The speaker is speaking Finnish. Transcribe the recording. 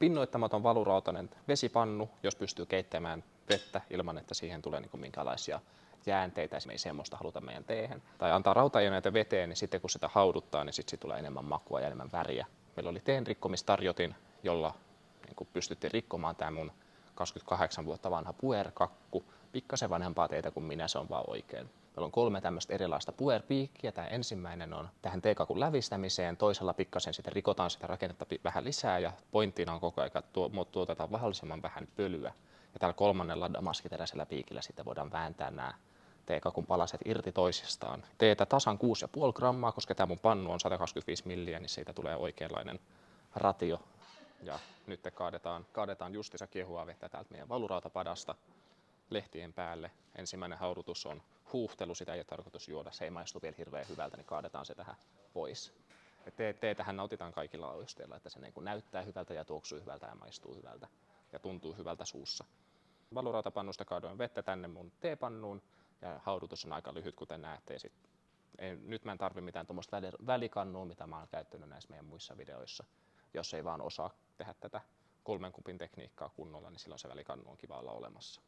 pinnoittamaton valurautainen vesipannu, jos pystyy keittämään vettä ilman, että siihen tulee niin minkälaisia jäänteitä, me ei semmoista haluta meidän teehen. Tai antaa rautaaineita veteen, niin sitten kun sitä hauduttaa, niin sitten tulee enemmän makua ja enemmän väriä. Meillä oli teen rikkomistarjotin, jolla niin pystyttiin rikkomaan tämä mun 28 vuotta vanha puer-kakku. Pikkasen vanhempaa teitä kuin minä, se on vaan oikein. Meillä on 3 tämmöistä erilaista puer-piikkiä. Tämä ensimmäinen on tähän teekakun lävistämiseen, toisella pikkasen sitten rikotaan sitä rakennetta vähän lisää ja pointtina on koko ajan, että tuotetaan mahdollisimman vähän pölyä. Ja tällä kolmannella damaskiteräisellä piikillä sitten voidaan vääntää nämä teekakun palaset irti toisistaan. Teetä tasan 6,5 grammaa, koska tämä mun pannu on 125 milliä, niin siitä tulee oikeanlainen ratio. Ja nyt kaadetaan justiinsa kiehuvaa vettä täältä meidän valurautapadasta lehtien päälle. Ensimmäinen haudutus on huuhtelu, sitä ei ole tarkoitus juoda, se ei maistu vielä hirveän hyvältä, niin kaadetaan se tähän pois. Teetähän nautitaan kaikilla austeilla, että se niin kuin näyttää hyvältä ja tuoksuu hyvältä ja maistuu hyvältä ja tuntuu hyvältä suussa. Valurautapannusta kaadoin vettä tänne mun teepannuun ja haudutus on aika lyhyt, kuten näette. Nyt mä en tarvitse mitään tuommoista välikannua, mitä mä oon käyttänyt näissä meidän muissa videoissa. Jos ei vaan osaa tehdä tätä 3 kupin tekniikkaa kunnolla, niin silloin se välikannu on kiva olla olemassa.